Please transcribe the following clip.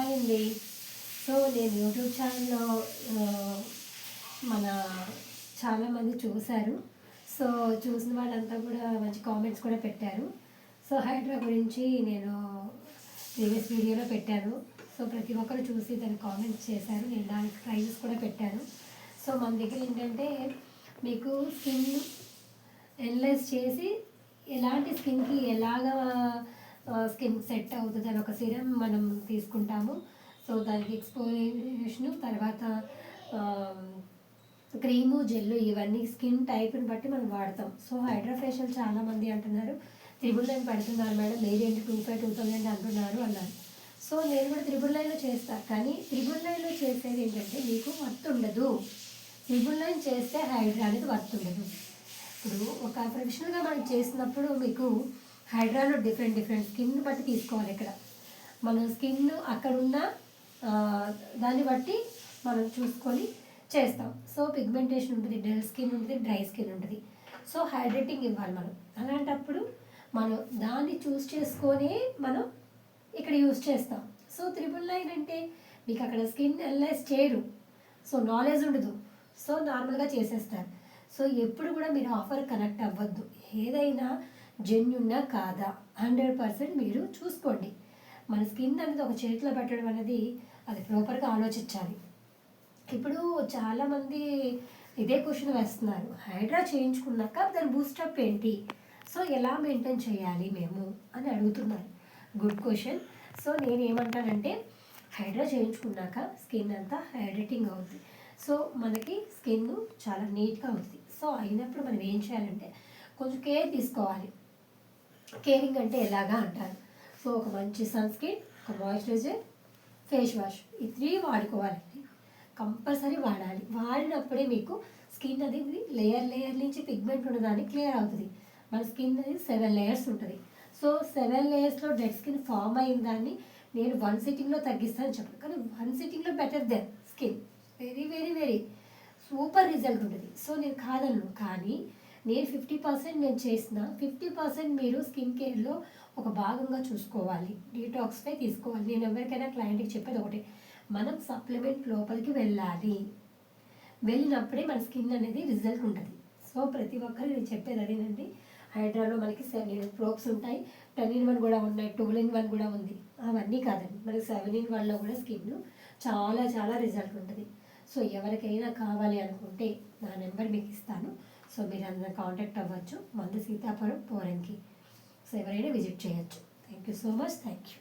Hi అండి. So నేను YouTube ఛానల్లో మన చాలామంది చూశారు. సో చూసిన వాళ్ళంతా కూడా మంచి కామెంట్స్ కూడా పెట్టారు. సో హైడ్రా గురించి నేను ప్రీవియస్ వీడియోలో పెట్టాను. సో ప్రతి ఒక్కరు చూసి దాన్ని కామెంట్స్ చేశారు. నేను దానికి ప్రైజెస్ కూడా పెట్టాను. సో మన దగ్గర ఏంటంటే మీకు స్కిన్ ఎనలైజ్ చేసి ఎలాంటి స్కిన్కి ఎలాగా స్కిన్ సెట్ అవుతుంది అని ఒక సిరం మనం తీసుకుంటాము. సో దానికి ఎక్స్పోజిషన్ తర్వాత క్రీము జెల్లు ఇవన్నీ స్కిన్ టైప్ని బట్టి మనం వాడతాం. సో హైడ్రా ఫేషియల్ చాలామంది అంటున్నారు 999 పెడుతున్నారు మేడం, మీరేంటి 2500 అంటున్నారు అన్నారు. సో నేను కూడా 999లో చేస్తాను. కానీ 999లో చేసేది ఏంటంటే మీకు వర్త్ ఉండదు. 999 చేస్తే హైడ్రా అనేది వర్త్ ఉండదు. ఇప్పుడు ఒక ప్రొఫెషనల్గా మనం చేసినప్పుడు మీకు హైడ్రాలో డిఫరెంట్ స్కిన్ బట్టి తీసుకోవాలి. ఇక్కడ మన స్కిన్ అక్కడున్న దాన్ని బట్టి మనం చూసుకొని చేస్తాం. సో పిగ్మెంటేషన్ ఉంటుంది, డల్ స్కిన్ ఉంటుంది, డ్రై స్కిన్ ఉంటుంది. సో హైడ్రేటింగ్ ఇవ్వాలి మనం. అలాంటప్పుడు మనం దాన్ని చూస్ చేసుకొని మనం ఇక్కడ యూజ్ చేస్తాం. సో 999 అంటే మీకు అక్కడ స్కిన్ అనలైజ్ చేయరు, సో నాలెడ్జ్ ఉండదు, సో నార్మల్గా చేసేస్తారు. సో ఎప్పుడు కూడా మీరు ఆఫర్ కనెక్ట్ అవ్వద్దు. ఏదైనా జెన్యున్నా కాదా 100% మీరు చూసుకోండి. మన స్కిన్ అనేది ఒక చేతిలో పెట్టడం అనేది అది ప్రాపర్గా ఆలోచించాలి. ఇప్పుడు చాలామంది ఇదే క్వశ్చన్ వేస్తున్నారు, హైడ్రా చేయించుకున్నాక దాని బూస్టప్ ఏంటి, సో ఎలా మెయింటైన్ చేయాలి మేము అని అడుగుతున్నారు. Good question. సో నేను ఏమంటానంటే హైడ్రా చేయించుకున్నాక స్కిన్ అంతా హైడ్రేటింగ్ అవుతుంది. సో మనకి స్కిన్ చాలా నీట్గా అవుతుంది. సో అయినప్పుడు మనం ఏం చేయాలంటే కొంచెం కేర్ తీసుకోవాలి. కేరింగ్ అంటే ఎలాగా అంటారు. సో ఒక మంచి సన్ స్క్రీన్, ఒక మాయిశ్చరైజర్, ఫేస్ వాష్, ఈ 3 వాడుకోవాలండి. కంపల్సరీ వాడాలి. వాడినప్పుడే మీకు స్కిన్ అనేది లేయర్ నుంచి పిగ్మెంట్ ఉన్నదాన్ని క్లియర్ అవుతుంది. మన స్కిన్ అనేది 7 లేయర్స్ ఉంటుంది. సో 7 లేయర్స్లో డెడ్ స్కిన్ ఫామ్ అయిన దాన్ని నేను 1 సిట్టింగ్లో తగ్గిస్తానని చెప్పను. కానీ 1 సిట్టింగ్లో better than skin very super result ఉంటుంది. సో నేను కాదను, కానీ నేను 50% నేను చేసిన 50% మీరు స్కిన్ కేర్లో ఒక భాగంగా చూసుకోవాలి. డీటాక్స్పై తీసుకోవాలి. నేను ఎవరికైనా క్లయింట్కి చెప్పేది ఒకటే, మనం సప్లిమెంట్ లోపలికి వెళ్ళినప్పుడే మన స్కిన్ అనేది రిజల్ట్ ఉంటుంది. సో ప్రతి ఒక్కరు నేను చెప్పేది అదేనండి. హైడ్రాలో మనకి 7 ప్రోబ్స్ ఉంటాయి, 10-in-1 కూడా ఉన్నాయి, 2-in-1 కూడా ఉంది. అవన్నీ కాదండి, మనకి 7-in-1లో కూడా స్కిన్ చాలా రిజల్ట్ ఉంటుంది. సో ఎవరికైనా కావాలి అనుకుంటే నా నెంబర్ మీకు ఇస్తాను. సో మీరు అందరూ కాంటాక్ట్ అవ్వచ్చు. మందు సీతాపురం పోరంకి. సో ఎవరైనా విజిట్ చేయొచ్చు. Thank you so much. Thank you.